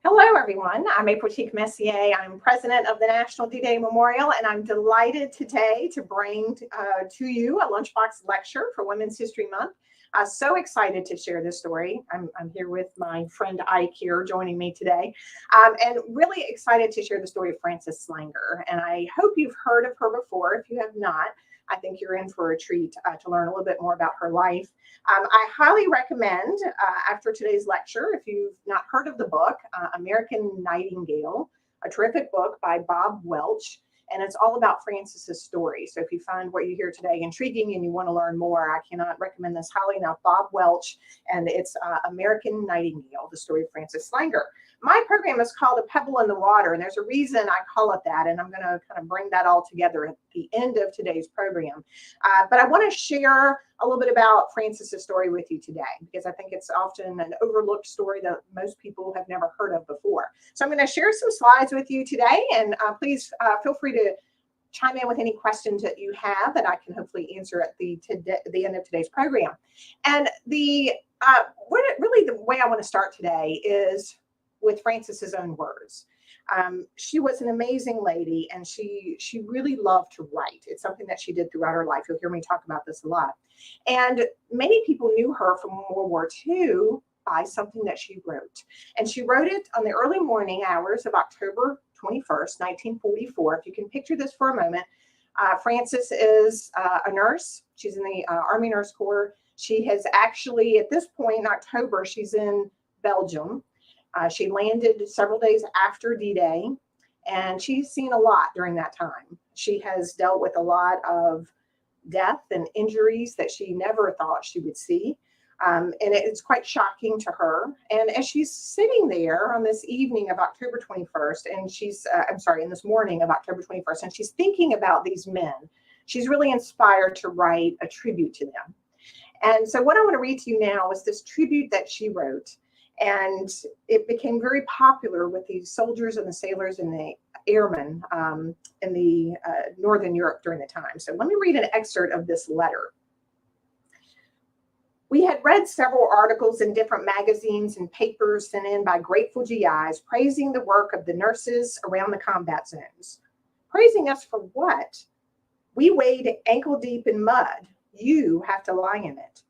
Hello, everyone. I'm April Cheek-Messier. I'm president of the National D-Day Memorial, and I'm delighted today to bring to you a Lunchbox lecture for Women's History Month. So excited to share this story. I'm here with my friend Ike here joining me today, and really excited to share the story of Frances Slanger. And I hope you've heard of her before. If you have not, I think you're in for a treat to learn a little bit more about her life. I highly recommend, after today's lecture, if you've not heard of the book, American Nightingale, a terrific book by Bob Welch, and it's all about Frances's story. So if you find what you hear today intriguing and you want to learn more, I cannot recommend this highly enough. Bob Welch, and it's American Nightingale, the story of Frances Slanger. My program is called A Pebble in the Water, and there's a reason I call it that, and I'm going to kind of bring that all together at the end of today's program. But I want to share a little bit about Frances's story with you today, because I think it's often an overlooked story that most people have never heard of before. So I'm going to share some slides with you today, and please feel free to chime in with any questions that you have that I can hopefully answer at the end of today's program. And the way I want to start today is with Frances's own words. She was an amazing lady, and she really loved to write. It's something that she did throughout her life. You'll hear me talk about this a lot. And many people knew her from World War II by something that she wrote. And she wrote it on the early morning hours of October 21st, 1944. If you can picture this for a moment, Frances is a nurse. She's in the Army Nurse Corps. She has actually, at this point in October, she's in Belgium. She landed several days after D-Day, and she's seen a lot during that time. She has dealt with a lot of death and injuries that she never thought she would see, and it's quite shocking to her. And as she's sitting there on this evening of October 21st, and in this morning of October 21st, and she's thinking about these men, she's really inspired to write a tribute to them. And so what I want to read to you now is this tribute that she wrote. And it became very popular with the soldiers and the sailors and the airmen in the Northern Europe during the time. So let me read an excerpt of this letter. We had read several articles in different magazines and papers sent in by grateful GIs praising the work of the nurses around the combat zones. Praising us for what? We wade ankle deep in mud. You have to lie in it.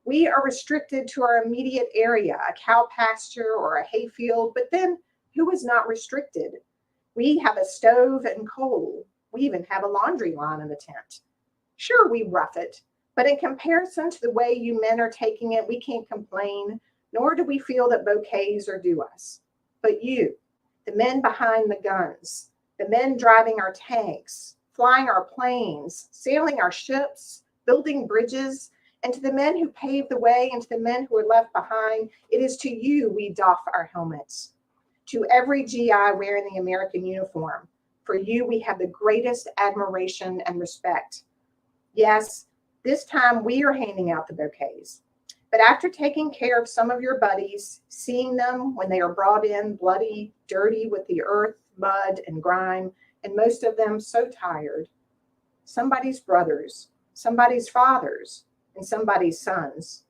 We are restricted to our immediate area, a cow pasture or a hayfield, but then who is not restricted? We have a stove and coal. We even have a laundry line in the tent. Sure, we rough it, but in comparison to the way you men are taking it, we can't complain, nor do we feel that bouquets are due us. But you, the men behind the guns, the men driving our tanks, flying our planes, sailing our ships, building bridges, and to the men who paved the way and to the men who are left behind, it is to you we doff our helmets. To every GI wearing the American uniform, for you we have the greatest admiration and respect. Yes, this time we are handing out the bouquets. But after taking care of some of your buddies, seeing them when they are brought in bloody, dirty with the earth, mud, and grime, and most of them so tired, somebody's brothers, somebody's fathers, and somebody's sons,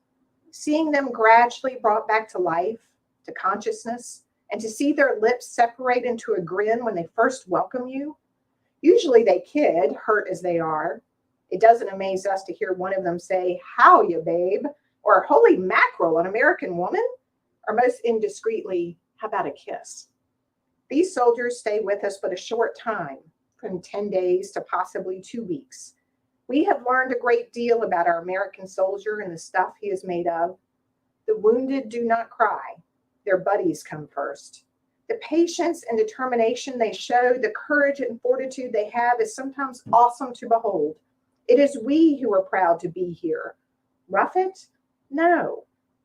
seeing them gradually brought back to life, to consciousness, and to see their lips separate into a grin when they first welcome you. Usually they kid, hurt as they are. It doesn't amaze us to hear one of them say, "How you, babe?" or "Holy mackerel, an American woman?" or most indiscreetly, "How about a kiss?" These soldiers stay with us but a short time, from 10 days to possibly 2 weeks. We have learned a great deal about our American soldier and the stuff he is made of. The wounded do not cry. Their buddies come first. The patience and determination they show, the courage and fortitude they have is sometimes awesome to behold. It is we who are proud to be here. Rough it? No.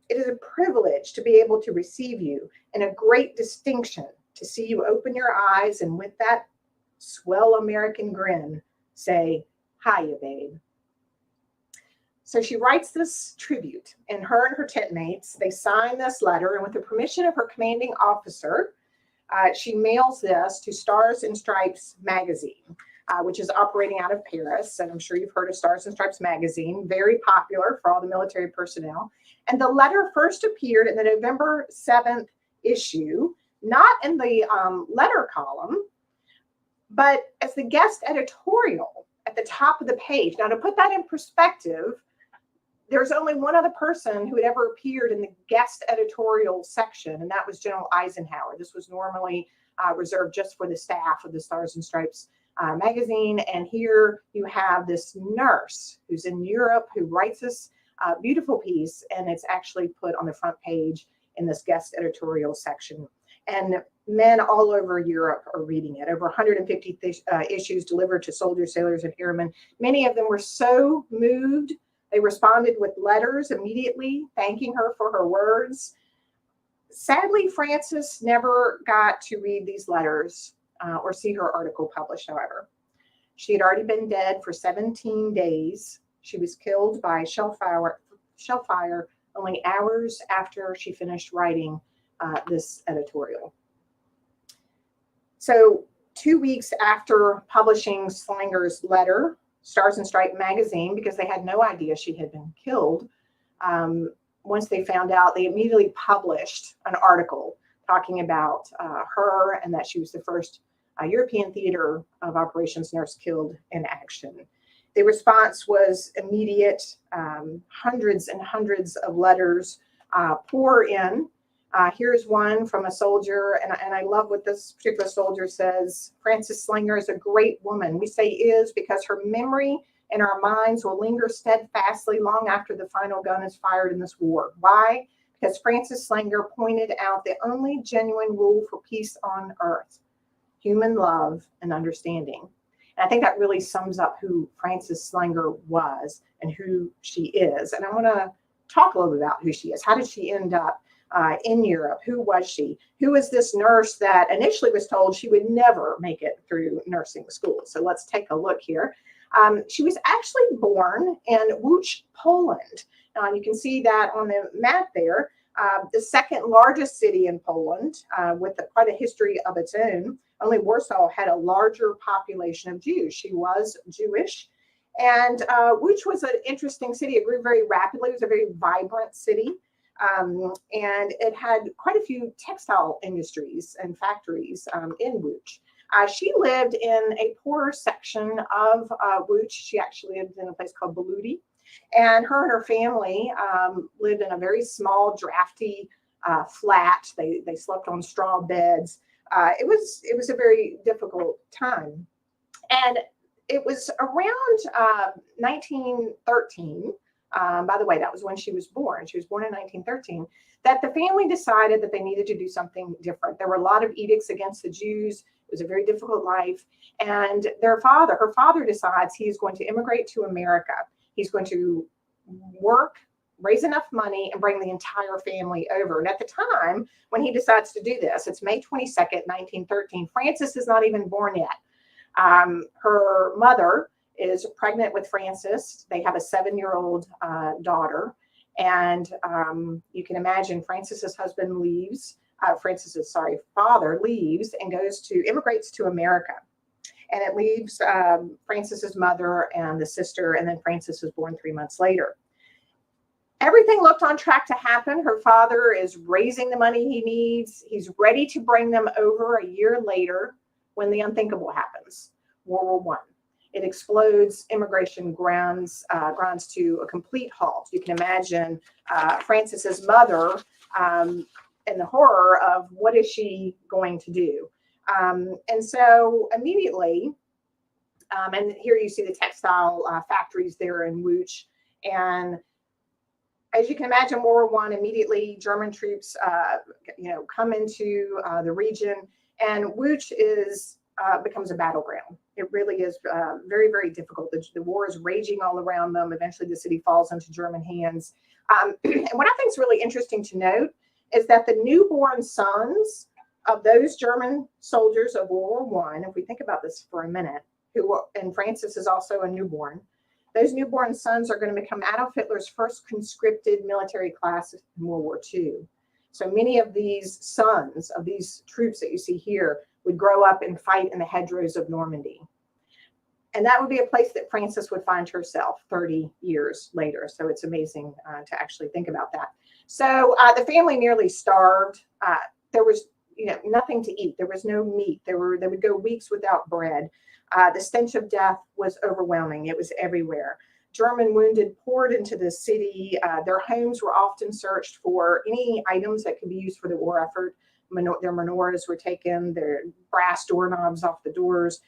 It is a privilege to be able to receive you and a great distinction to see you open your eyes and with that swell American grin say, "Hiya, babe." So she writes this tribute, and her tent mates, they sign this letter, and with the permission of her commanding officer, she mails this to Stars and Stripes magazine, which is operating out of Paris. And I'm sure you've heard of Stars and Stripes magazine, very popular for all the military personnel. And the letter first appeared in the November 7th issue not in the letter column, but as the guest editorial at the top of the page. Now, to put that in perspective, there's only one other person who had ever appeared in the guest editorial section, and that was General Eisenhower. This was normally reserved just for the staff of the Stars and Stripes magazine. And here you have this nurse who's in Europe who writes this beautiful piece, and it's actually put on the front page in this guest editorial section. And men all over Europe are reading it. Over 150 issues delivered to soldiers, sailors, and airmen. Many of them were so moved, they responded with letters immediately, thanking her for her words. Sadly, Frances never got to read these letters or see her article published, however. She had already been dead for 17 days. She was killed by shell fire only hours after she finished writing this editorial. So 2 weeks after publishing Slanger's letter, Stars and Stripes magazine, because they had no idea she had been killed, once they found out, they immediately published an article talking about her and that she was the first European theater of operations nurse killed in action. The response was immediate. Hundreds and hundreds of letters pour in. Here's one from a soldier, and I love what this particular soldier says. Frances Slanger is a great woman. We say is because her memory in our minds will linger steadfastly long after the final gun is fired in this war. Why? Because Frances Slanger pointed out the only genuine rule for peace on earth: human love and understanding. And I think that really sums up who Frances Slanger was and who she is. And I want to talk a little bit about who she is. How did she end up in Europe? Who was she? Who is this nurse that initially was told she would never make it through nursing school? So let's take a look here. She was actually born in Łódź, Poland. You can see that on the map there. The second largest city in Poland, with quite a history of its own. Only Warsaw had a larger population of Jews. She was Jewish. And Łódź was an interesting city. It grew very rapidly. It was a very vibrant city. And it had quite a few textile industries and factories in Łódź. She lived in a poorer section of Łódź. She actually lived in a place called Beludi. And her family lived in a very small, drafty flat. They slept on straw beds. It was a very difficult time. And it was around 1913. By the way, that was when she was born. She was born in 1913, that the family decided that they needed to do something different. There were a lot of edicts against the Jews. It was a very difficult life. And her father decides he's going to immigrate to America. He's going to work, raise enough money, and bring the entire family over. And at the time when he decides to do this, it's May 22nd, 1913. Frances is not even born yet. Her mother is pregnant with Frances. They have a 7-year-old daughter. And you can imagine Frances's husband leaves, father leaves and immigrates to America. And it leaves Frances's mother and the sister, and then Frances is born 3 months later. Everything looked on track to happen. Her father is raising the money he needs. He's ready to bring them over a year later when the unthinkable happens, World War I. It explodes. Immigration grinds to a complete halt. You can imagine Frances's mother and the horror of what is she going to do. And so immediately, and here you see the textile factories there in Łódź. And as you can imagine, World War I, immediately German troops, come into the region, and Łódź becomes a battleground. It really is very, very difficult. The war is raging all around them. Eventually, the city falls into German hands. And what I think is really interesting to note is that the newborn sons of those German soldiers of World War I, if we think about this for a minute, and Frances is also a newborn, those newborn sons are going to become Adolf Hitler's first conscripted military class in World War II. So many of these sons of these troops that you see here would grow up and fight in the hedgerows of Normandy. And that would be a place that Frances would find herself 30 years later. So it's amazing to actually think about that. So the family nearly starved. There was nothing to eat. There was no meat. They would go weeks without bread. The stench of death was overwhelming. It was everywhere. German wounded poured into the city. Their homes were often searched for any items that could be used for the war effort. Their menorahs were taken, their brass doorknobs off the doors,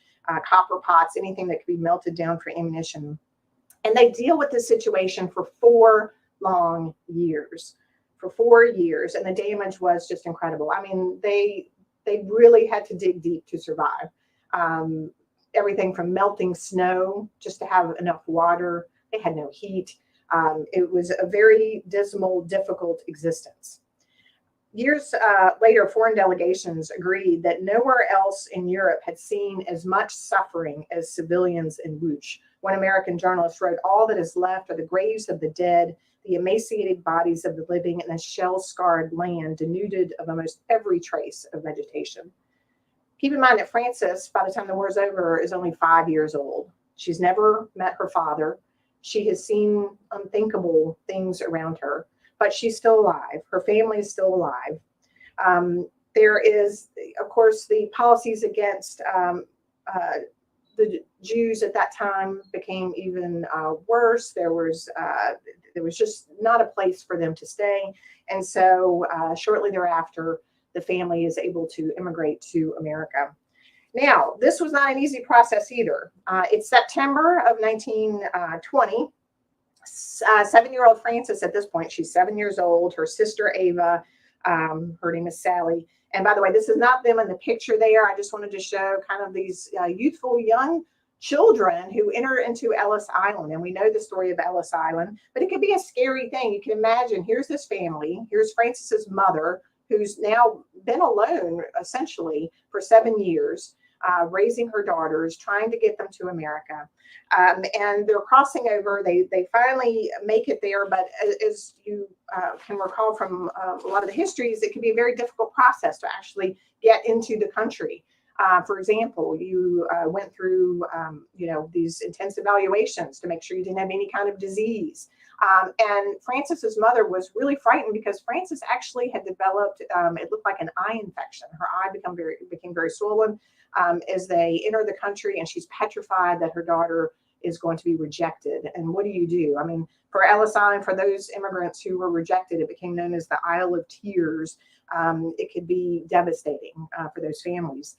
copper pots, anything that could be melted down for ammunition. And they deal with this situation for 4 long years. For 4 years, and the damage was just incredible. I mean, they really had to dig deep to survive. Everything from melting snow just to have enough water. They had no heat. It was a very dismal, difficult existence. Years later, foreign delegations agreed that nowhere else in Europe had seen as much suffering as civilians in Łódź. One American journalist wrote, "All that is left are the graves of the dead, the emaciated bodies of the living, and a shell-scarred land denuded of almost every trace of vegetation." Keep in mind that Frances, by the time the war is over, is only 5 years old. She's never met her father. She has seen unthinkable things around her, but she's still alive. Her family is still alive. There is, of course, the policies against the Jews at that time became even worse. There was just not a place for them to stay. And so shortly thereafter, the family is able to immigrate to America. Now, this was not an easy process either. It's September of 1920. 7-year-old Frances, at this point, she's 7 years old. Her sister Ava, her name is Sally. And by the way, this is not them in the picture there. I just wanted to show kind of these youthful young children who enter into Ellis Island. And we know the story of Ellis Island, but it could be a scary thing. You can imagine, here's this family. Here's Frances's mother, who's now been alone essentially for 7 years, raising her daughters, trying to get them to America. And they're crossing over. They finally make it there, but as you can recall from a lot of the histories, it can be a very difficult process to actually get into the country. For example, you went through, these intense evaluations to make sure you didn't have any kind of disease. And Frances's mother was really frightened because Frances actually had developed, it looked like an eye infection. Her eye became very swollen as they enter the country, and she's petrified that her daughter is going to be rejected. And what do you do? I mean, for Ellis Island, for those immigrants who were rejected, it became known as the Isle of Tears. It could be devastating for those families.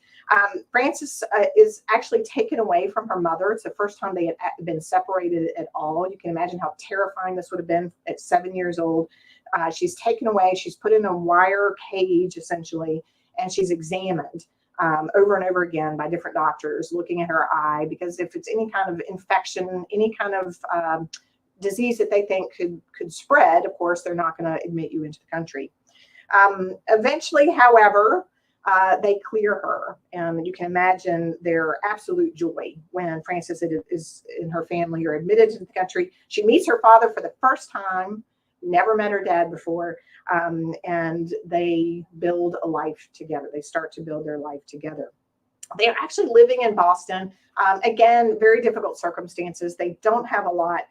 Frances is actually taken away from her mother. It's the first time they had been separated at all. You can imagine how terrifying this would have been at 7 years old. She's taken away. She's put in a wire cage, essentially, and she's examined over and over again by different doctors looking at her eye, because if it's any kind of infection, any kind of disease that they think could spread, of course, they're not going to admit you into the country. Eventually, however, they clear her, and you can imagine their absolute joy when Frances and her family are admitted to the country. She meets her father for the first time, never met her dad before, and they build a life together. They start to build their life together. They are actually living in Boston. Again, very difficult circumstances. They don't have a lot,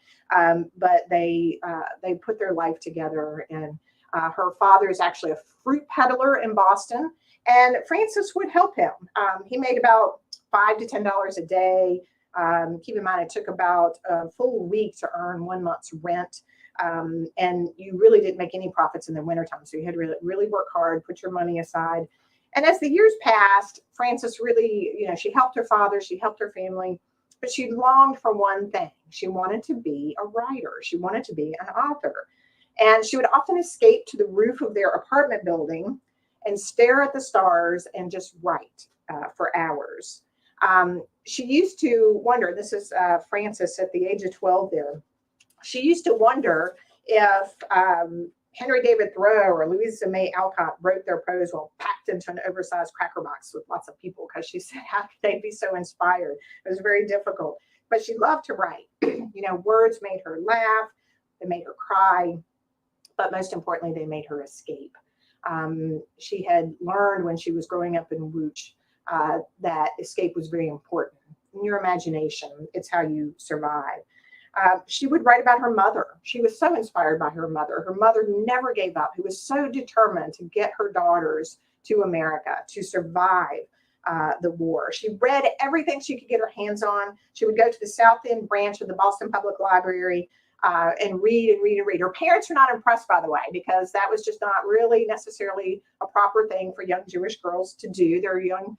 but they put their life together. And her father is actually a fruit peddler in Boston, and Frances would help him. He made about $5 to $10 a day. Keep in mind, it took about a full week to earn 1 month's rent. And you really didn't make any profits in the wintertime. So you had to really work hard, put your money aside. And as the years passed, Frances really, she helped her father, she helped her family, but she longed for one thing. She wanted to be a writer. She wanted to be an author. And she would often escape to the roof of their apartment building and stare at the stars and just write for hours. She used to wonder, this is Frances at the age of 12 there, she used to wonder if Henry David Thoreau or Louisa May Alcott wrote their prose while packed into an oversized cracker box with lots of people, because she said, how could they be so inspired? It was very difficult. But she loved to write. Words made her laugh, they made her cry, but most importantly, they made her escape. She had learned when she was growing up in Łódź that escape was very important. In your imagination, it's how you survive. She would write about her mother. She was so inspired by her mother. Her mother never gave up, who was so determined to get her daughters to America to survive the war. She read everything she could get her hands on. She would go to the South End branch of the Boston Public Library and read and read and read. Her parents were not impressed, by the way, because that was just not really necessarily a proper thing for young Jewish girls to do. Their young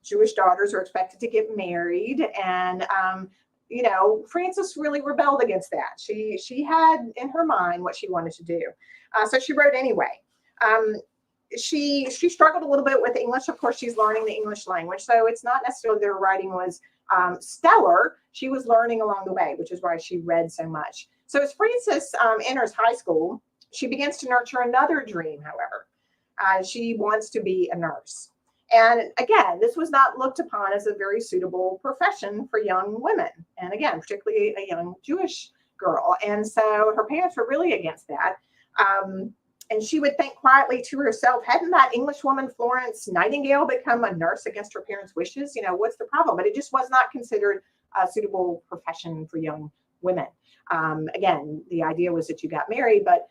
Jewish daughters are expected to get married, and Frances really rebelled against that. She had in her mind what she wanted to do, so she wrote anyway. She struggled a little bit with English. Of course, she's learning the English language, so it's not necessarily that her writing was stellar. She was learning along the way, which is why she read so much. So as Frances enters high school, she begins to nurture another dream, however. She wants to be a nurse. And again, this was not looked upon as a very suitable profession for young women. And again, particularly a young Jewish girl. And so her parents were really against that. And she would think quietly to herself, hadn't that English woman, Florence Nightingale, become a nurse against her parents' wishes? What's the problem? But it just was not considered a suitable profession for young women. Again, the idea was that you got married, but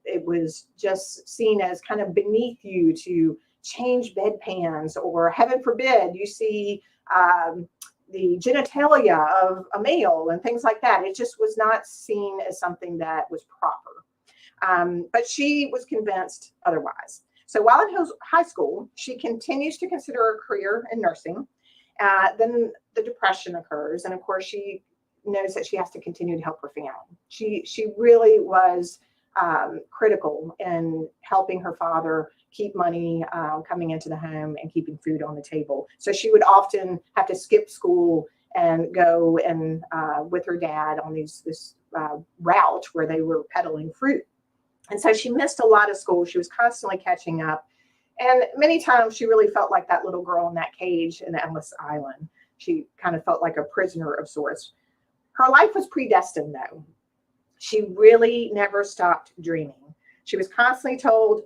it was just seen as kind of beneath you to change bedpans, or heaven forbid, you see the genitalia of a male and things like that. It just was not seen as something that was proper. But she was convinced otherwise. So while in high school, she continues to consider a career in nursing. Then the depression occurs. And of course, she knows that she has to continue to help her family. She really was critical in helping her father keep money coming into the home and keeping food on the table. So she would often have to skip school and go and with her dad on this route where they were peddling fruit. And so she missed a lot of school. She was constantly catching up. And many times she really felt like that little girl in that cage in Ellis Island. She kind of felt like a prisoner of sorts. Her life was predestined, though. She really never stopped dreaming. She was constantly told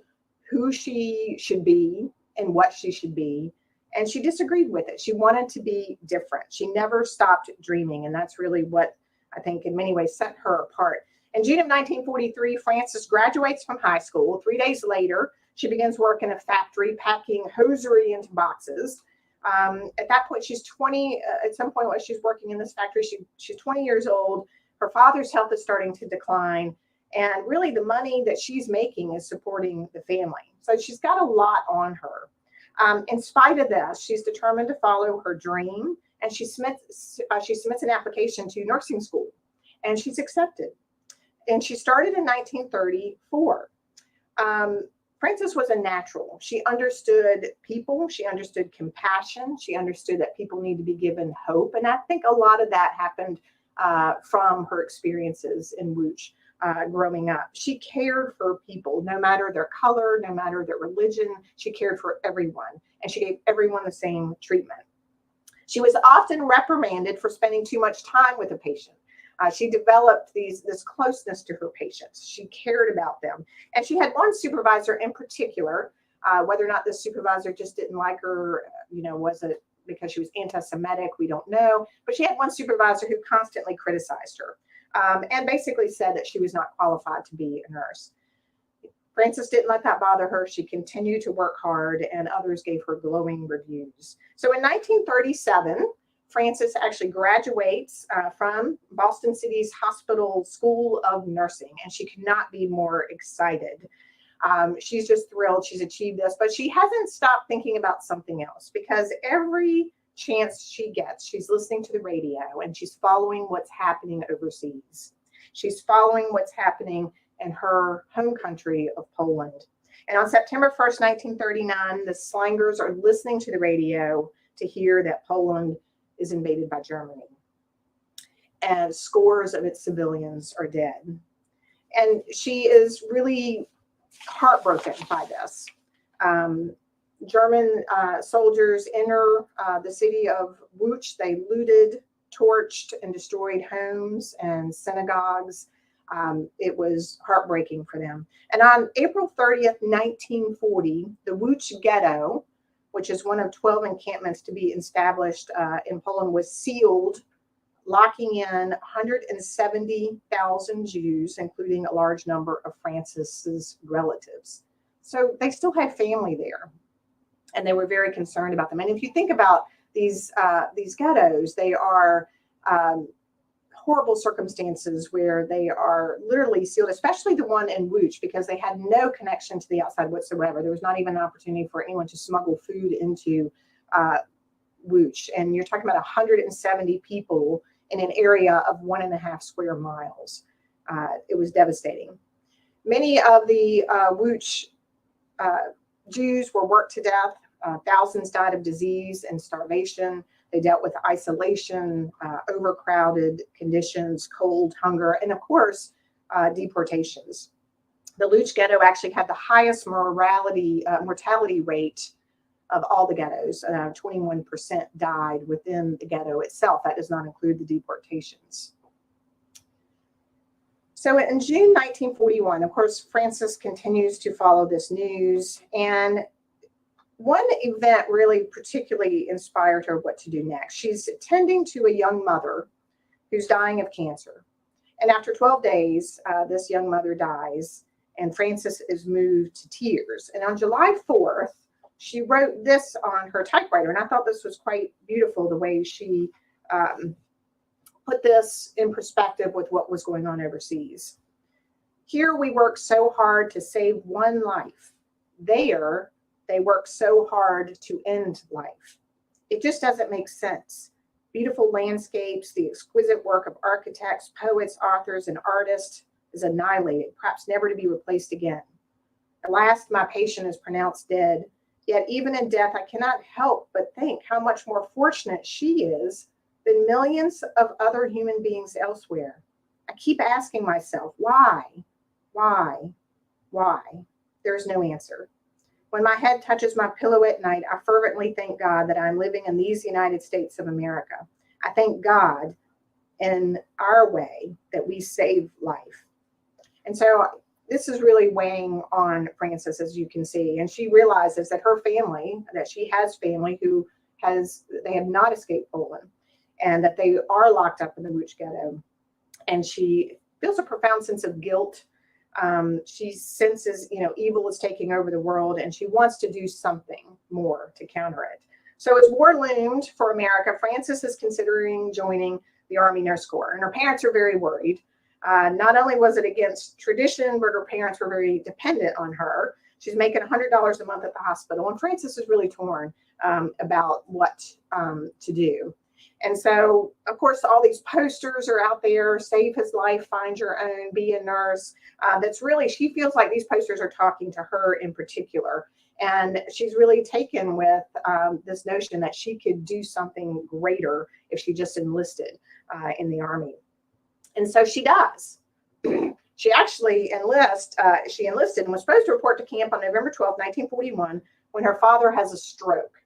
who she should be and what she should be. And she disagreed with it. She wanted to be different. She never stopped dreaming. And that's really what I think in many ways set her apart. In June of 1943, Frances graduates from high school. 3 days later, she begins work in a factory packing hosiery into boxes. At that point, she's 20. At some point while she's working in this factory, she's 20 years old. Her father's health is starting to decline. And really the money that she's making is supporting the family. So she's got a lot on her. In spite of this, she's determined to follow her dream. And she submits an application to nursing school. And she's accepted. And she started in 1934. Frances was a natural. She understood people. She understood compassion. She understood that people need to be given hope. And I think a lot of that happened from her experiences in Wuch growing up. She cared for people, no matter their color, no matter their religion. She cared for everyone. And she gave everyone the same treatment. She was often reprimanded for spending too much time with a patient. She developed this closeness to her patients. She cared about them. And she had one supervisor in particular, whether or not this supervisor just didn't like her, was it because she was anti-Semitic? We don't know. But she had one supervisor who constantly criticized her and basically said that she was not qualified to be a nurse. Frances didn't let that bother her. She continued to work hard, and others gave her glowing reviews. So in 1937, Frances actually graduates from Boston City's Hospital School of Nursing, and she could not be more excited. She's just thrilled she's achieved this, but she hasn't stopped thinking about something else, because every chance she gets, she's listening to the radio and she's following what's happening overseas. She's following what's happening in her home country of Poland. And on September 1st, 1939, the Slangers are listening to the radio to hear that Poland is invaded by Germany. And scores of its civilians are dead. And she is really heartbroken by this. German soldiers enter the city of Wuch. They looted, torched, and destroyed homes and synagogues. It was heartbreaking for them. And on April 30th, 1940, the Wuch ghetto, which is one of 12 encampments to be established in Poland, was sealed, locking in 170,000 Jews, including a large number of Frances's relatives. So they still had family there. and they were very concerned about them. And if you think about these ghettos, they are horrible circumstances where they are literally sealed, especially the one in Wuch, because they had no connection to the outside whatsoever. There was not even an opportunity for anyone to smuggle food into Wuch. And you're talking about 170 people in an area of 1.5 square miles. It was devastating. Many of the Wuch Jews were worked to death. Thousands died of disease and starvation. They dealt with isolation, overcrowded conditions, cold, hunger, and of course, deportations. The Luch ghetto actually had the highest mortality rate of all the ghettos. 21% died within the ghetto itself. That does not include the deportations. So in June 1941, of course, Frances continues to follow this news, and one event really particularly inspired her what to do next. She's tending to a young mother who's dying of cancer. And after 12 days, this young mother dies, and Frances is moved to tears. And on July 4th, she wrote this on her typewriter. And I thought this was quite beautiful, the way she put this in perspective with what was going on overseas. Here we work so hard to save one life. There, they work so hard to end life. It just doesn't make sense. Beautiful landscapes, the exquisite work of architects, poets, authors, and artists is annihilated, perhaps never to be replaced again. At last, my patient is pronounced dead. Yet even in death, I cannot help but think how much more fortunate she is than millions of other human beings elsewhere. I keep asking myself, why? There's no answer. When my head touches my pillow at night, I fervently thank God that I'm living in these United States of America. I thank God in our way that we save life. And so this is really weighing on Frances, as you can see. And she realizes that her family, that she has family they have not escaped Poland, and that they are locked up in the Wuch ghetto. And she feels a profound sense of guilt. She senses, evil is taking over the world, and she wants to do something more to counter it. So as war loomed for America, Frances is considering joining the Army Nurse Corps, and her parents are very worried. Not only was it against tradition, but her parents were very dependent on her. She's making $100 a month at the hospital, and Frances is really torn about what to do. And so, of course, all these posters are out there: save his life, find your own, be a nurse. She feels like these posters are talking to her in particular. And she's really taken with this notion that she could do something greater if she just enlisted in the Army. And so she does. She actually enlisted and was supposed to report to camp on November 12, 1941, when her father has a stroke.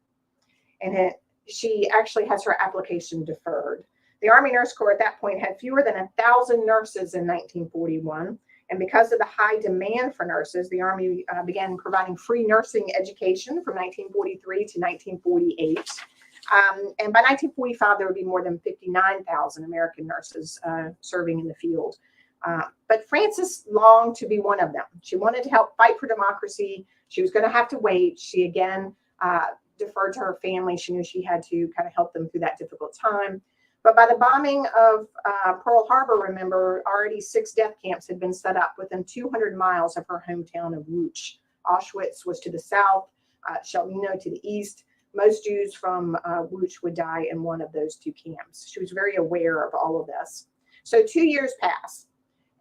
And she actually has her application deferred. The Army Nurse Corps at that point had fewer than 1,000 nurses in 1941. And because of the high demand for nurses, the Army began providing free nursing education from 1943 to 1948. And by 1945, there would be more than 59,000 American nurses serving in the field. But Frances longed to be one of them. She wanted to help fight for democracy. She was going to have to wait. She again deferred to her family. She knew she had to kind of help them through that difficult time. But by the bombing of Pearl Harbor, remember, already 6 death camps had been set up within 200 miles of her hometown of Wuch. Auschwitz was to the south, Chelmino to the east. Most Jews from Wuch would die in one of those 2 camps. She was very aware of all of this. So 2 years pass,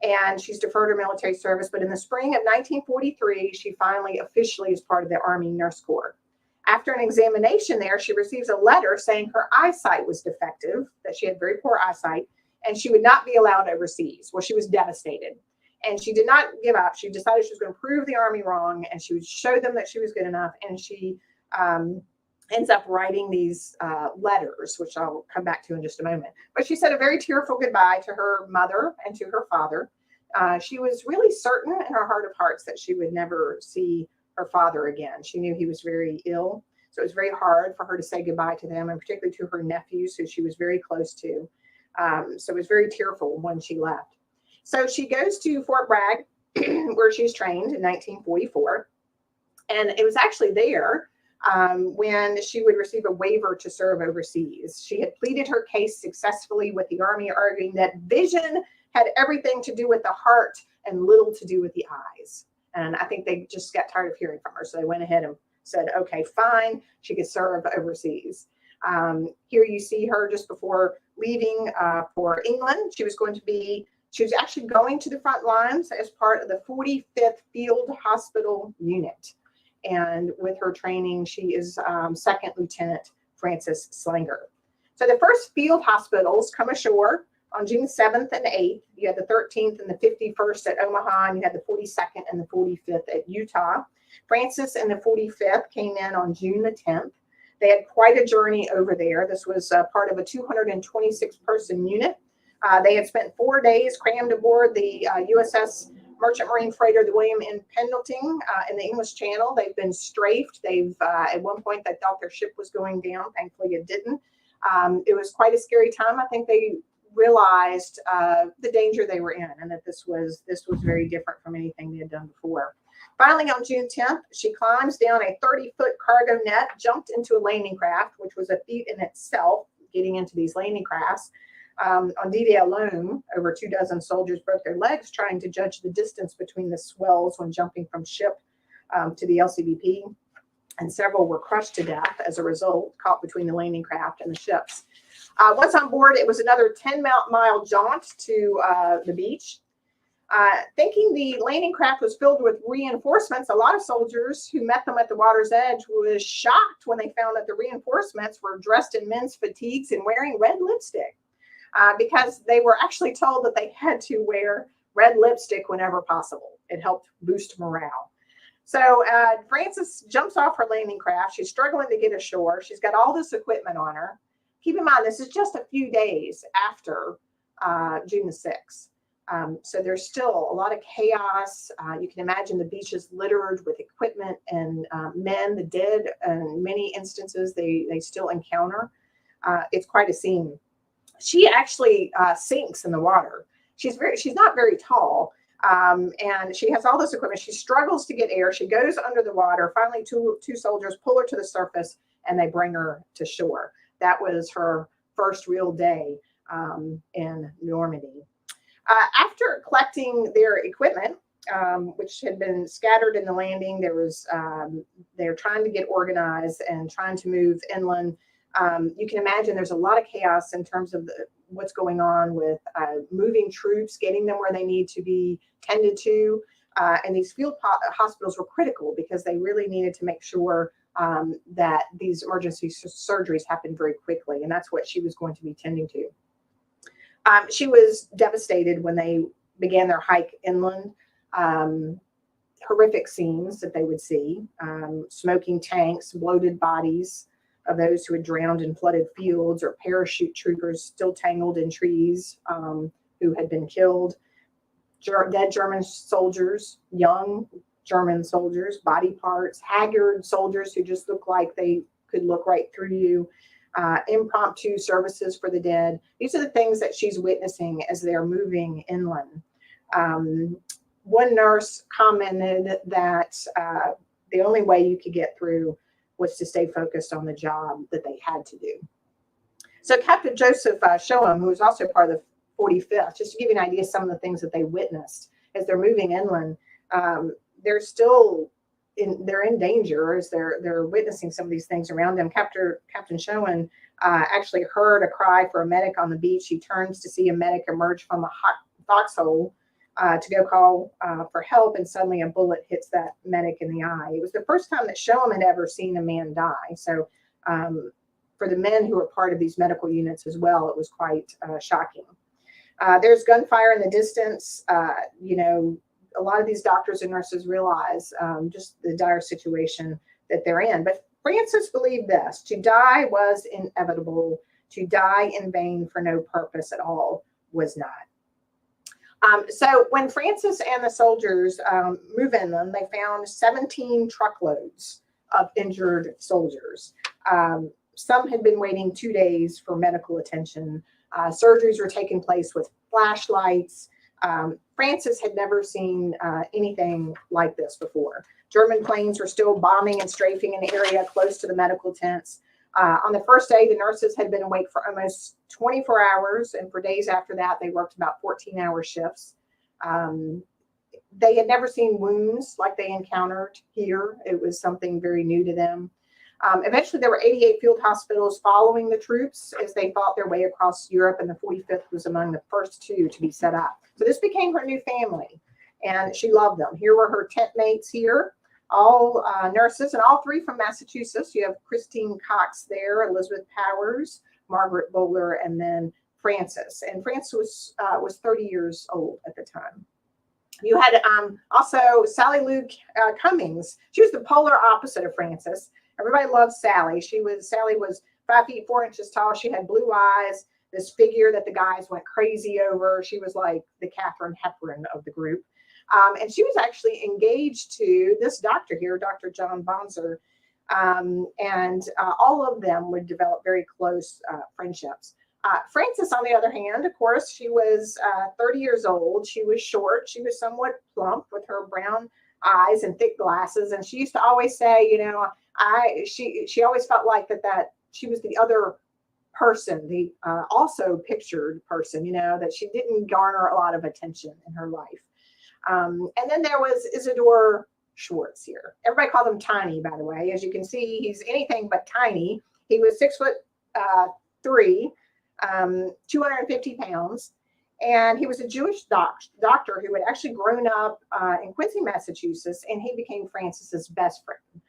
and she's deferred her military service. But in the spring of 1943, she finally officially is part of the Army Nurse Corps. After an examination there, she receives a letter saying her eyesight was defective, that she had very poor eyesight, and she would not be allowed overseas. Well, she was devastated. And she did not give up. She decided she was going to prove the Army wrong, and she would show them that she was good enough. And she ends up writing these letters, which I'll come back to in just a moment. But she said a very tearful goodbye to her mother and to her father. She was really certain in her heart of hearts that she would never see her father again. She knew he was very ill, so it was very hard for her to say goodbye to them, and particularly to her nephews, who she was very close to. So it was very tearful when she left. So she goes to Fort Bragg, where she's trained in 1944, and it was actually there when she would receive a waiver to serve overseas. She had pleaded her case successfully with the Army, arguing that vision had everything to do with the heart and little to do with the eyes. And I think they just got tired of hearing from her. So they went ahead and said, okay, fine, she could serve overseas. Here you see her just before leaving for England. She was actually going to the front lines as part of the 45th Field Hospital Unit. And with her training, she is Second Lieutenant Frances Slanger. So the first field hospitals come ashore on June 7th and 8th. You had the 13th and the 51st at Omaha, and you had the 42nd and the 45th at Utah. Frances and the 45th came in on June the 10th. They had quite a journey over there. This was part of a 226-person unit. They had spent 4 days crammed aboard the USS Merchant Marine freighter, the William N. Pendleton, in the English Channel. They've been strafed. At one point, they thought their ship was going down. Thankfully, it didn't. It was quite a scary time. I think they realized the danger they were in, and that this was very different from anything they had done before. Finally, on June 10th, she climbs down a 30-foot cargo net, jumped into a landing craft, which was a feat in itself, getting into these landing crafts. On D-Day alone, over 24 soldiers broke their legs trying to judge the distance between the swells when jumping from ship to the LCBP, and several were crushed to death as a result, caught between the landing craft and the ships. Once on board, it was another 10-mile jaunt to the beach. Thinking the landing craft was filled with reinforcements, a lot of soldiers who met them at the water's edge was shocked when they found that the reinforcements were dressed in men's fatigues and wearing red lipstick, because they were actually told that they had to wear red lipstick whenever possible. It helped boost morale. So Frances jumps off her landing craft. She's struggling to get ashore. She's got all this equipment on her. Keep in mind, this is just a few days after June the 6th. So there's still a lot of chaos. You can imagine the beach is littered with equipment and men, the dead, in many instances they still encounter. It's quite a scene. She actually sinks in the water. She's not very tall, and she has all this equipment. She struggles to get air. She goes under the water. Finally, two soldiers pull her to the surface, and they bring her to shore. That was her first real day in Normandy. After collecting their equipment, which had been scattered in the landing, they're trying to get organized and trying to move inland. You can imagine there's a lot of chaos in terms of what's going on with moving troops, getting them where they need to be tended to. And these field hospitals were critical because they really needed to make sure that these emergency surgeries happened very quickly. And that's what she was going to be tending to. She was devastated when they began their hike inland. Horrific scenes that they would see, smoking tanks, bloated bodies of those who had drowned in flooded fields, or parachute troopers still tangled in trees who had been killed, dead German soldiers, young German soldiers, body parts, haggard soldiers who just looked like they could look right through you. Impromptu services for the dead. These are the things that she's witnessing as they're moving inland. One nurse commented that the only way you could get through was to stay focused on the job that they had to do. So Captain Joseph Shoham, who was also part of the 45th, just to give you an idea of some of the things that they witnessed as they're moving inland, they're in danger as they're witnessing some of these things around them. Captain Showen actually heard a cry for a medic on the beach. He turns to see a medic emerge from a foxhole to go call for help, and suddenly a bullet hits that medic in the eye. It was the first time that Showen had ever seen a man die. So for the men who were part of these medical units as well, it was quite shocking. There's gunfire in the distance. A lot of these doctors and nurses realize just the dire situation that they're in. But Frances believed this: to die was inevitable. To die in vain for no purpose at all was not. So when Frances and the soldiers move inland, they found 17 truckloads of injured soldiers. Some had been waiting 2 days for medical attention. Surgeries were taking place with flashlights. Frances had never seen anything like this before. German planes were still bombing and strafing an area close to the medical tents. On the first day, the nurses had been awake for almost 24 hours, and for days after that, they worked about 14-hour shifts. They had never seen wounds like they encountered here. It was something very new to them. Eventually, there were 88 field hospitals following the troops as they fought their way across Europe, and the 45th was among the first two to be set up. So this became her new family, and she loved them. Here were her tent mates here, all nurses, and all three from Massachusetts. You have Christine Cox there, Elizabeth Powers, Margaret Bowler, and then Frances. And Frances was 30 years old at the time. You had also Sally Lou Cummings. She was the polar opposite of Frances. Everybody loved Sally. Sally was 5 feet 4 inches tall. She had blue eyes, this figure that the guys went crazy over. She was like the Katharine Hepburn of the group. And she was actually engaged to this doctor here, Dr. John Bonser. And all of them would develop very close friendships. Frances, on the other hand, of course, she was 30 years old. She was short. She was somewhat plump with her brown eyes and thick glasses. And she used to always say, you know, she always felt like that she was the other person, the also pictured person, you know, that she didn't garner a lot of attention in her life. And then there was Isidore Schwartz here. Everybody called him Tiny, by the way. As you can see, he's anything but tiny. He was 6'3", 250 pounds. And he was a Jewish doctor who had actually grown up in Quincy, Massachusetts, and he became Frances's best friend.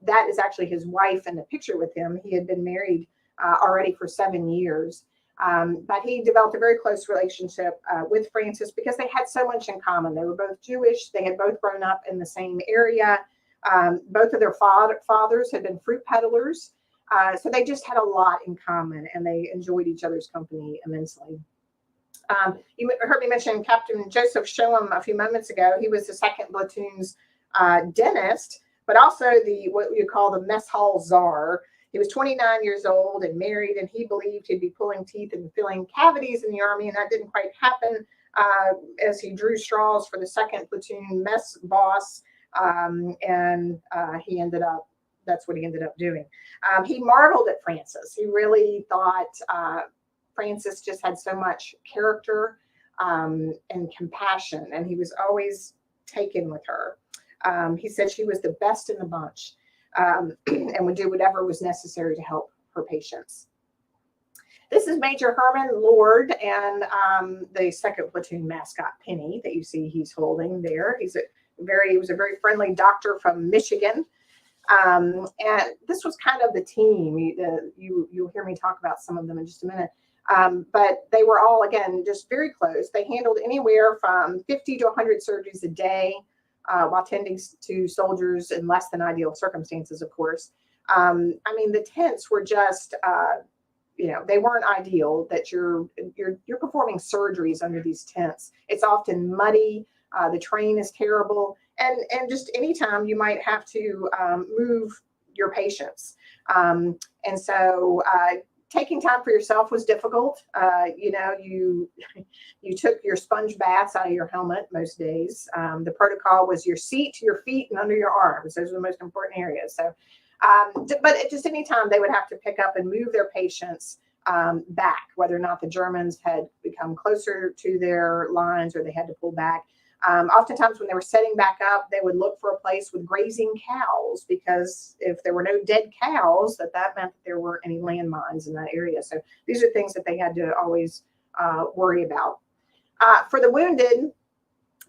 That is actually his wife in the picture with him. He had been married already for 7 years. But he developed a very close relationship with Frances because they had so much in common. They were both Jewish. They had both grown up in the same area. Both of their fathers had been fruit peddlers. So they just had a lot in common, and they enjoyed each other's company immensely. You heard me mention Captain Joseph Shoham a few moments ago. He was the 2nd Platoon's dentist, but also what you call the mess hall czar. He was 29 years old and married, and he believed he'd be pulling teeth and filling cavities in the Army, and that didn't quite happen as he drew straws for the 2nd Platoon mess boss, and that's what he ended up doing. He marveled at Frances. He really thought Frances just had so much character and compassion, and he was always taken with her. He said she was the best in the bunch. And would do whatever was necessary to help her patients. This is Major Herman Lord and the 2nd Platoon mascot, Penny, that you see he's holding there. He was a very friendly doctor from Michigan. And this was kind of the team. You'll hear me talk about some of them in just a minute. But they were all, again, just very close. They handled anywhere from 50 to 100 surgeries a day. While tending to soldiers in less than ideal circumstances, of course. I mean, the tents were just, they weren't ideal. That you're performing surgeries under these tents. It's often muddy. The terrain is terrible, and just anytime you might have to move your patients, and so. Taking time for yourself was difficult. You took your sponge baths out of your helmet most days. The protocol was your seat, your feet, and under your arms. Those were the most important areas. So, but at just any time they would have to pick up and move their patients back, whether or not the Germans had become closer to their lines or they had to pull back. Oftentimes when they were setting back up, they would look for a place with grazing cows, because if there were no dead cows, that meant that there weren't any landmines in that area. So these are things that they had to always worry about. For the wounded,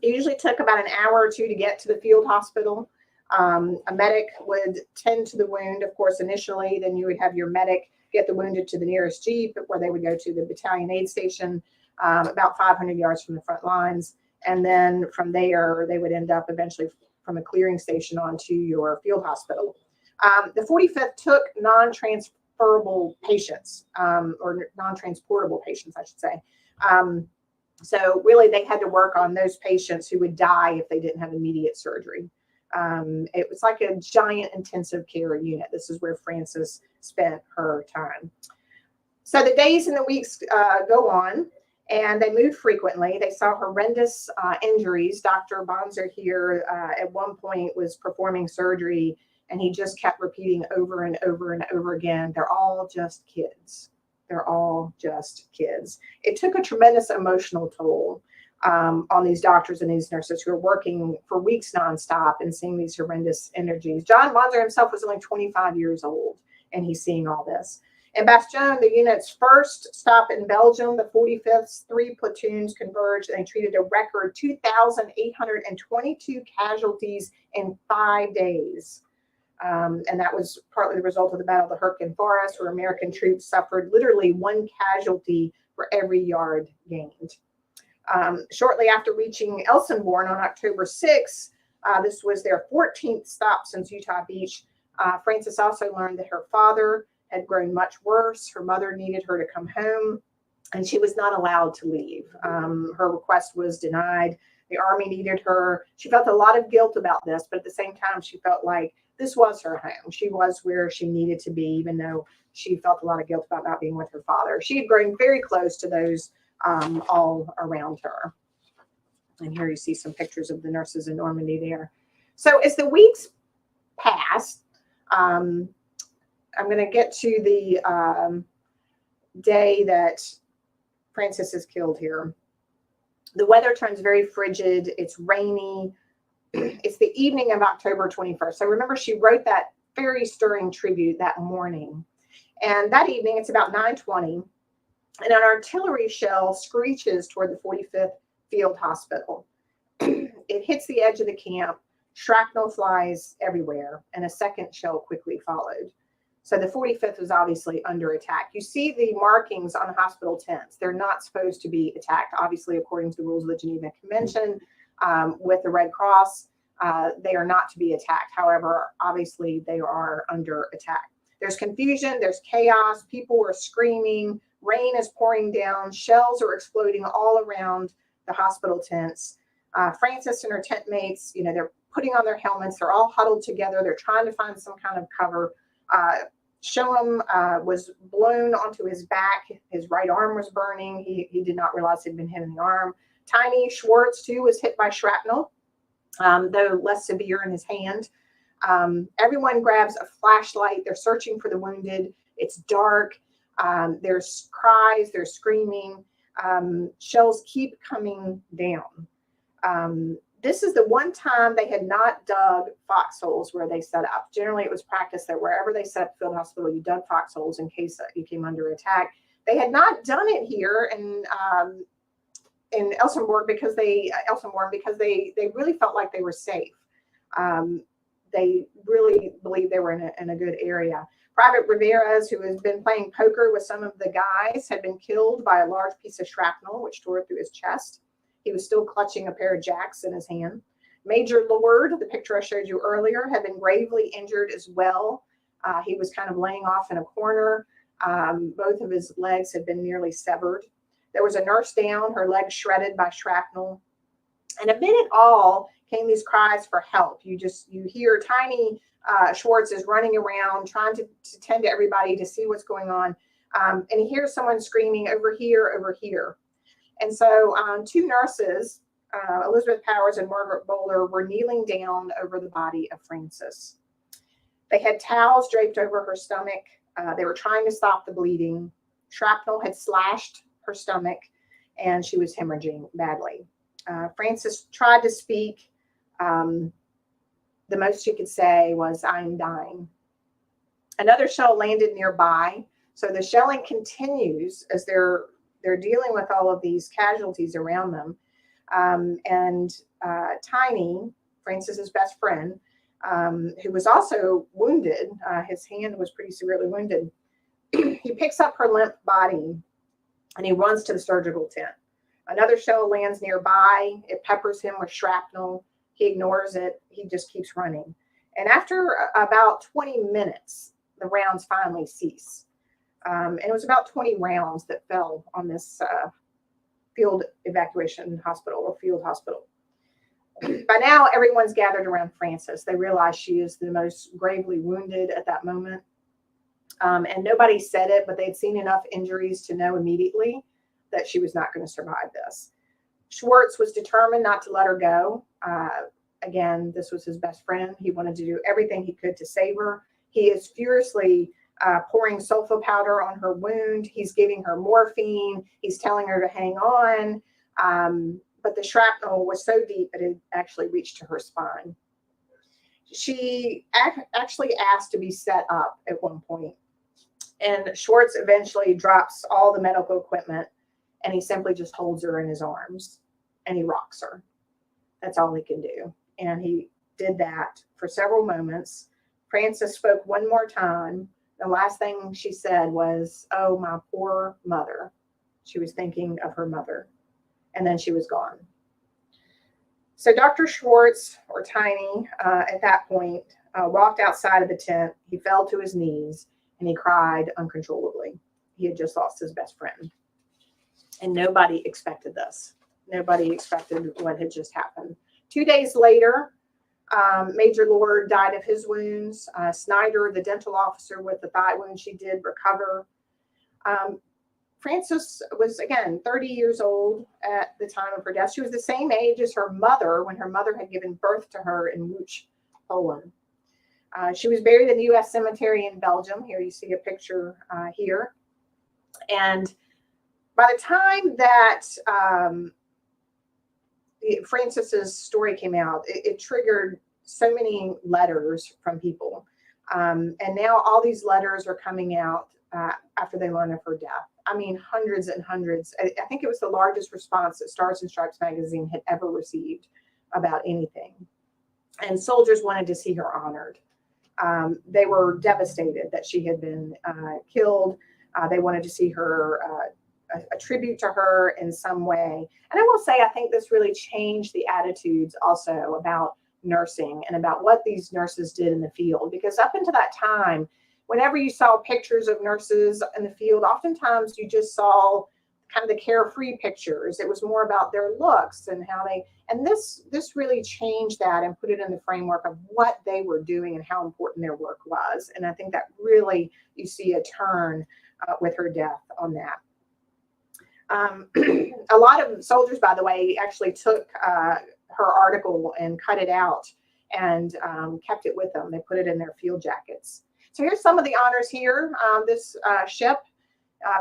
it usually took about an hour or two to get to the field hospital. A medic would tend to the wound, of course, initially. Then you would have your medic get the wounded to the nearest jeep, where they would go to the battalion aid station about 500 yards from the front lines. And then from there, they would end up eventually from a clearing station onto your field hospital. The 45th took non-transferable patients, or non-transportable patients, I should say. So really, they had to work on those patients who would die if they didn't have immediate surgery. It was like a giant intensive care unit. This is where Frances spent her time. So the days and the weeks go on. And they moved frequently. They saw horrendous injuries. Dr. Bonzer here at one point was performing surgery, and he just kept repeating over and over and over again, they're all just kids. They're all just kids. It took a tremendous emotional toll on these doctors and these nurses who are working for weeks nonstop and seeing these horrendous injuries. John Bonzer himself was only 25 years old, and he's seeing all this. In Bastion, the unit's first stop in Belgium, the 45th's 3 platoons converged, and they treated a record 2,822 casualties in 5 days. And that was partly the result of the Battle of the Hürtgen Forest, where American troops suffered literally 1 casualty for every yard gained. Shortly after reaching Elsenborn on October 6, this was their 14th stop since Utah Beach. Frances also learned that her father had grown much worse. Her mother needed her to come home, and she was not allowed to leave. Her request was denied. The Army needed her. She felt a lot of guilt about this, but at the same time, she felt like this was her home. She was where she needed to be, even though she felt a lot of guilt about not being with her father. She had grown very close to those all around her. And here you see some pictures of the nurses in Normandy there. So as the weeks passed, I'm going to get to the day that Frances is killed here. The weather turns very frigid. It's rainy. It's the evening of October 21st. So remember, she wrote that very stirring tribute that morning. And that evening, it's about 9:20, and an artillery shell screeches toward the 45th Field Hospital. It hits the edge of the camp. Shrapnel flies everywhere, and a second shell quickly followed. So the 45th was obviously under attack. You see the markings on the hospital tents. They're not supposed to be attacked, obviously, according to the rules of the Geneva Convention. With the Red Cross, they are not to be attacked. However, obviously, they are under attack. There's confusion. There's chaos. People are screaming. Rain is pouring down. Shells are exploding all around the hospital tents. Frances and her tent mates, they're putting on their helmets. They're all huddled together. They're trying to find some kind of cover. Sholem was blown onto his back. His right arm was burning. He did not realize he'd been hit in the arm. Tiny Schwartz, too, was hit by shrapnel, though less severe in his hand. Everyone grabs a flashlight. They're searching for the wounded. It's dark. There's cries. There's screaming. Shells keep coming down. This is the one time they had not dug foxholes where they set up. Generally, it was practice that wherever they set up the field hospital, you dug foxholes in case you came under attack. They had not done it here in Elsenborn because they really felt like they were safe. They really believed they were in a good area. Private Riveras, who has been playing poker with some of the guys, had been killed by a large piece of shrapnel, which tore through his chest. He was still clutching a pair of jacks in his hand. Major Lord, the picture I showed you earlier, had been gravely injured as well. He was kind of laying off in a corner. Both of his legs had been nearly severed. There was a nurse down, her legs shredded by shrapnel. And amid it all came these cries for help. You hear Tiny Schwartz is running around trying to tend to everybody to see what's going on. And he hears someone screaming, over here, over here. And so 2 nurses, Elizabeth Powers and Margaret Bowler, were kneeling down over the body of Frances. They had towels draped over her stomach. They were trying to stop the bleeding. Shrapnel had slashed her stomach, and she was hemorrhaging badly. Frances tried to speak. The most she could say was, "I'm dying." Another shell landed nearby. So the shelling continues as they're dealing with all of these casualties around them. Tiny, Frances's best friend, who was also wounded, his hand was pretty severely wounded. He picks up her limp body and he runs to the surgical tent. Another shell lands nearby. It peppers him with shrapnel. He ignores it. He just keeps running. And after about 20 minutes, the rounds finally cease. And it was about 20 rounds that fell on this field evacuation hospital or field hospital. By now, everyone's gathered around Frances. They realize she is the most gravely wounded at that moment. And nobody said it, but they'd seen enough injuries to know immediately that she was not going to survive this. Schwartz was determined not to let her go. Again, this was his best friend. He wanted to do everything he could to save her. He is furiously pouring sulfa powder on her wound. He's giving her morphine. He's telling her to hang on. But the shrapnel was so deep that it actually reached to her spine. She actually asked to be set up at one point. And Schwartz eventually drops all the medical equipment, and he simply just holds her in his arms and he rocks her. That's all he can do. And he did that for several moments. Frances spoke one more time. The last thing she said was, "Oh, my poor mother." She was thinking of her mother. And then she was gone. So Dr. Schwartz, or Tiny, at that point, walked outside of the tent. He fell to his knees and he cried uncontrollably. He had just lost his best friend. And nobody expected this. Nobody expected what had just happened. 2 days later, Major Lord died of his wounds. Snyder, the dental officer with the thigh wound she did, recover. Frances was, again, 30 years old at the time of her death. She was the same age as her mother when her mother had given birth to her in Łódź, Poland. She was buried in the U.S. cemetery in Belgium. Here you see a picture here. And by the time that Frances's story came out, it triggered so many letters from people. And now all these letters are coming out after they learn of her death. I mean, hundreds and hundreds. I think it was the largest response that Stars and Stripes magazine had ever received about anything. And soldiers wanted to see her honored. They were devastated that she had been killed. They wanted to see her, a tribute to her in some way. And I will say, I think this really changed the attitudes also about nursing and about what these nurses did in the field. Because up until that time, whenever you saw pictures of nurses in the field, oftentimes you just saw kind of the carefree pictures. It was more about their looks and how they, and this really changed that and put it in the framework of what they were doing and how important their work was. And I think that really, you see a turn with her death on that. A lot of soldiers, by the way, actually took her article and cut it out and kept it with them. They put it in their field jackets. So here's some of the honors here. This ship,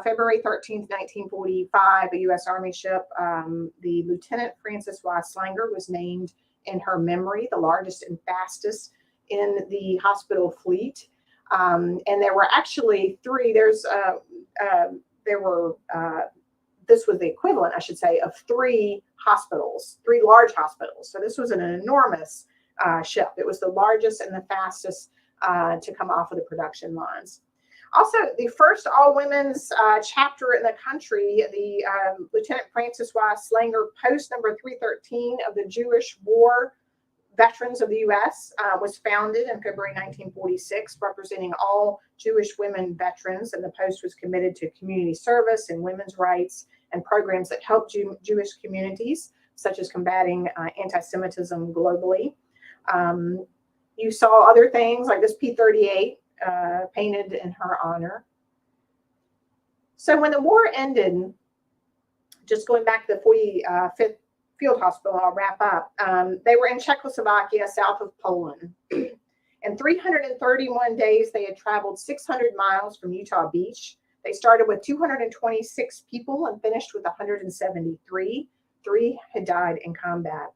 February 13th, 1945, a U.S. Army ship. The Lieutenant Frances Y. Slanger was named in her memory, the largest and fastest in the hospital fleet. And there were actually three. This was the equivalent, I should say, of three hospitals, three large hospitals. So this was an enormous ship. It was the largest and the fastest to come off of the production lines. Also, the first all-women's chapter in the country, the Lieutenant Frances Y. Slanger Post number 313 of the Jewish War Veterans of the U.S. Was founded in February 1946, representing all Jewish women veterans, and the post was committed to community service and women's rights and programs that help Jewish communities, such as combating anti-Semitism globally. You saw other things like this P-38 painted in her honor. So when the war ended, just going back to the 45th Field Hospital, I'll wrap up. They were in Czechoslovakia, south of Poland. In 331 days, they had traveled 600 miles from Utah Beach. They started with 226 people and finished with 173. 3 had died in combat.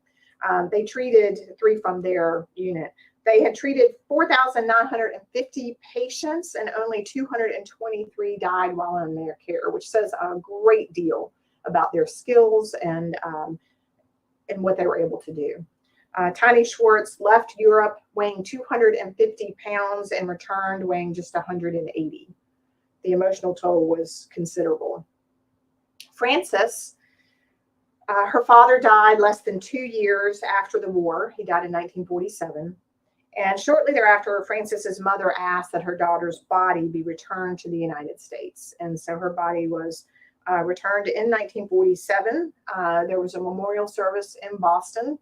They treated 3 from their unit. They had treated 4,950 patients and only 223 died while in their care, which says a great deal about their skills and what they were able to do. Tiny Schwartz left Europe weighing 250 pounds and returned weighing just 180. The emotional toll was considerable. Frances, her father died less than 2 years after the war. He died in 1947. And shortly thereafter, Frances's mother asked that her daughter's body be returned to the United States. And so her body was returned in 1947. There was a memorial service in Boston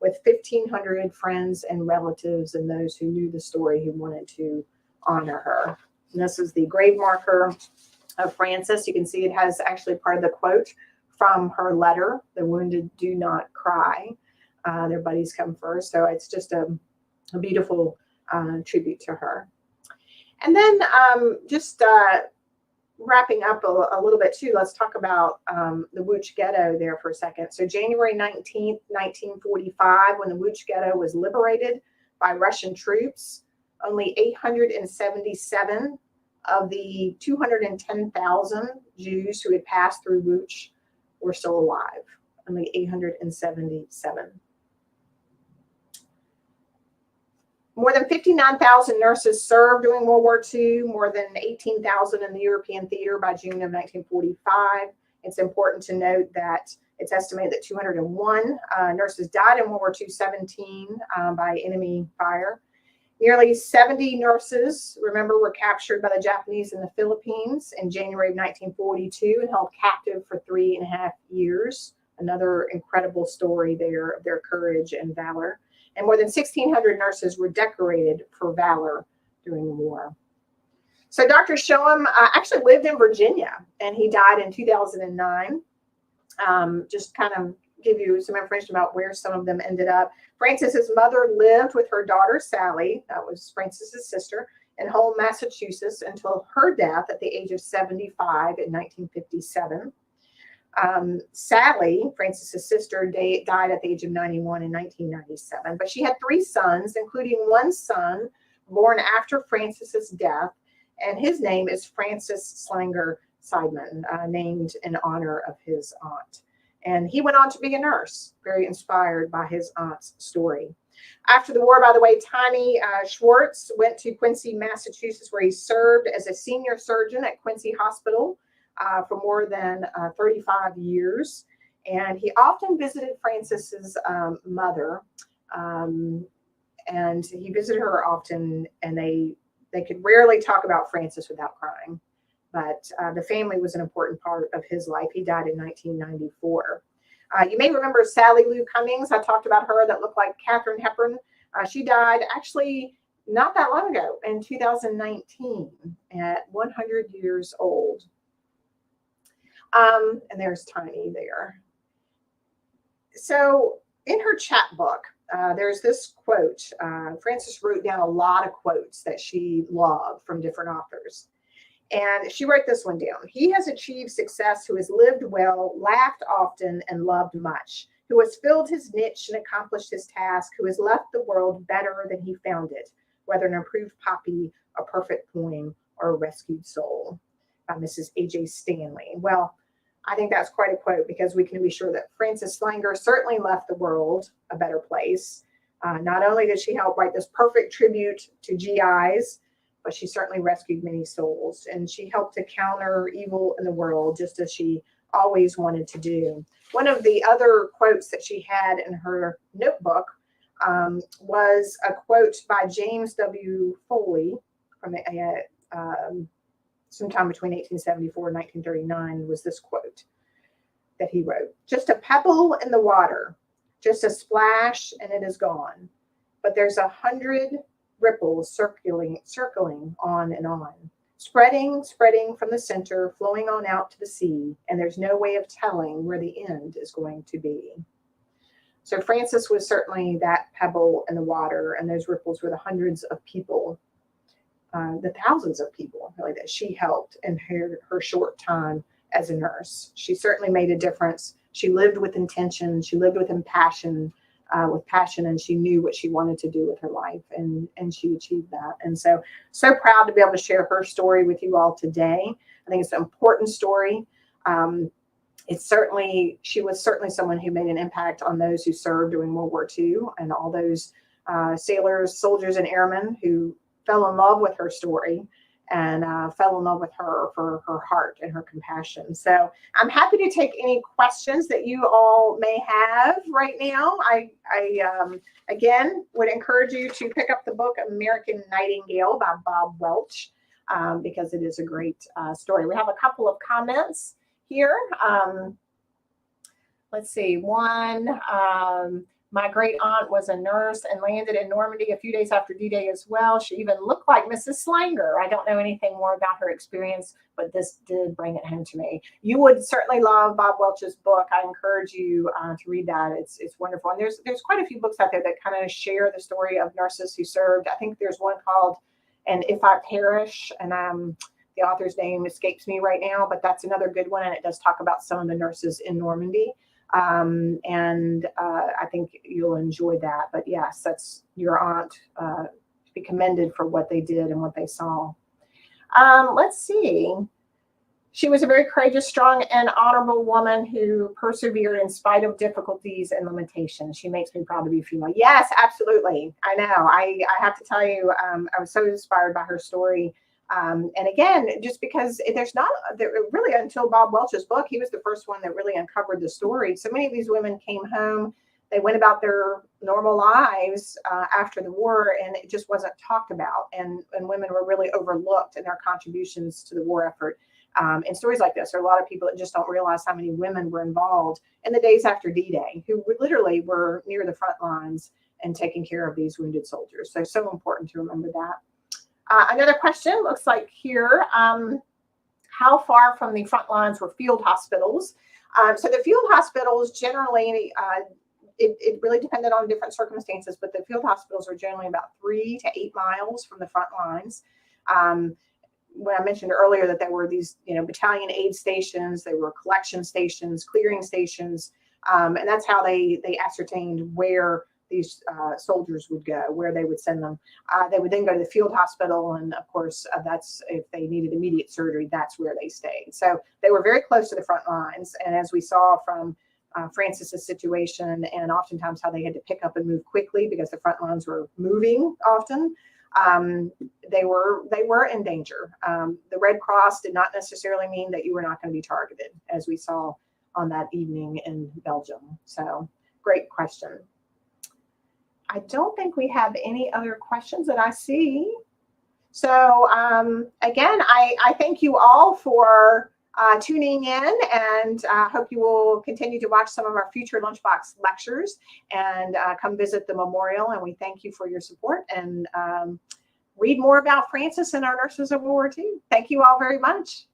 with 1,500 friends and relatives and those who knew the story who wanted to honor her. And this is the grave marker of Frances. You can see it has actually part of the quote from her letter, "The wounded do not cry. Their buddies come first." So it's just a beautiful tribute to her. And then just wrapping up a little bit too, let's talk about the Łódź Ghetto there for a second. So January 19th, 1945, when the Łódź Ghetto was liberated by Russian troops, only 877 of the 210,000 Jews who had passed through Łódź were still alive. Only 877. More than 59,000 nurses served during World War II, more than 18,000 in the European theater by June of 1945. It's important to note that it's estimated that 201 nurses died in World War II, 17 by enemy fire. Nearly 70 nurses, remember, were captured by the Japanese in the Philippines in January of 1942 and held captive for 3.5 years. Another incredible story there of their courage and valor. And more than 1,600 nurses were decorated for valor during the war. So Dr. Shoham actually lived in Virginia, and he died in 2009. Just kind of give you some information about where some of them ended up. Frances's mother lived with her daughter, Sally, that was Frances's sister, in Holme, Massachusetts, until her death at the age of 75 in 1957. Sally, Frances's sister, died at the age of 91 in 1997, but she had 3 sons, including one son born after Frances's death, and his name is Francis Slanger Seidman, named in honor of his aunt. And he went on to be a nurse, very inspired by his aunt's story. After the war, by the way, Tiny Schwartz went to Quincy, Massachusetts, where he served as a senior surgeon at Quincy Hospital for more than 35 years. And he often visited Frances's mother, and he visited her often, and they could rarely talk about Frances without crying. But the family was an important part of his life. He died in 1994. You may remember Sally Lou Cummings. I talked about her, that looked like Katharine Hepburn. She died actually not that long ago, in 2019, at 100 years old. And there's Tiny there. So in her chapbook, there's this quote. Frances wrote down a lot of quotes that she loved from different authors. And she wrote this one down. "He has achieved success who has lived well, laughed often, and loved much, who has filled his niche and accomplished his task, who has left the world better than he found it, whether an improved poppy, a perfect poem, or a rescued soul," by Mrs. A.J. Stanley. Well, I think that's quite a quote, because we can be sure that Frances Slanger certainly left the world a better place. Not only did she help write this perfect tribute to GIs, but she certainly rescued many souls, and she helped to counter evil in the world, just as she always wanted to do. One of the other quotes that she had in her notebook was a quote by James W. Foley from sometime between 1874 and 1939, was this quote that he wrote: "Just a pebble in the water, just a splash, and it is gone. But there's 100 ripples circling on and on, spreading from the center, flowing on out to the sea, and there's no way of telling where the end is going to be." So Frances was certainly that pebble in the water, and those ripples were the hundreds of people, the thousands of people, really, that she helped in her short time as a nurse. She certainly made a difference. She lived with intention. She lived with passion, and she knew what she wanted to do with her life, and she achieved that. And so proud to be able to share her story with you all today. I think it's an important story. She was certainly someone who made an impact on those who served during World War II, and all those sailors, soldiers, and airmen who fell in love with her story and fell in love with her for her heart and her compassion. So I'm happy to take any questions that you all may have right now. I again would encourage you to pick up the book American Nightingale by Bob Welch, because it is a great story. We have a couple of comments here. Let's see. One, My great aunt was a nurse and landed in Normandy a few days after D-Day as well. She even looked like Mrs. Slanger. I don't know anything more about her experience, but this did bring it home to me. You would certainly love Bob Welch's book. I encourage you to read that. It's wonderful. And there's quite a few books out there that kind of share the story of nurses who served. I think there's one called "And If I Perish," and the author's name escapes me right now, but that's another good one. And it does talk about some of the nurses in Normandy. I think you'll enjoy that. But yes, that's your aunt to be commended for what they did and what they saw. Let's see. She was a very courageous, strong, and honorable woman who persevered in spite of difficulties and limitations. She makes me proud to be female. Yes, absolutely. I know. I have to tell you, I was so inspired by her story. And again, just because really until Bob Welch's book, he was the first one that really uncovered the story. So many of these women came home, they went about their normal lives after the war, and it just wasn't talked about. And women were really overlooked in their contributions to the war effort. And stories like this, there are a lot of people that just don't realize how many women were involved in the days after D-Day, who literally were near the front lines and taking care of these wounded soldiers. So important to remember that. Another question looks like here, how far from the front lines were field hospitals? So the field hospitals generally, it really depended on different circumstances, but the field hospitals are generally about 3 to 8 miles from the front lines. When I mentioned earlier that there were these, battalion aid stations, there were collection stations, clearing stations, and that's how they ascertained where these soldiers would go, where they would send them. They would then go to the field hospital, and of course, that's if they needed immediate surgery, that's where they stayed. So they were very close to the front lines, and as we saw from Francis's situation, and oftentimes how they had to pick up and move quickly because the front lines were moving often, they were in danger. The Red Cross did not necessarily mean that you were not going to be targeted, as we saw on that evening in Belgium. So great question. I don't think we have any other questions that I see. So again, I thank you all for tuning in, and hope you will continue to watch some of our future Lunchbox lectures and come visit the memorial. And we thank you for your support, and read more about Francis and our nurses of World War II. Thank you all very much.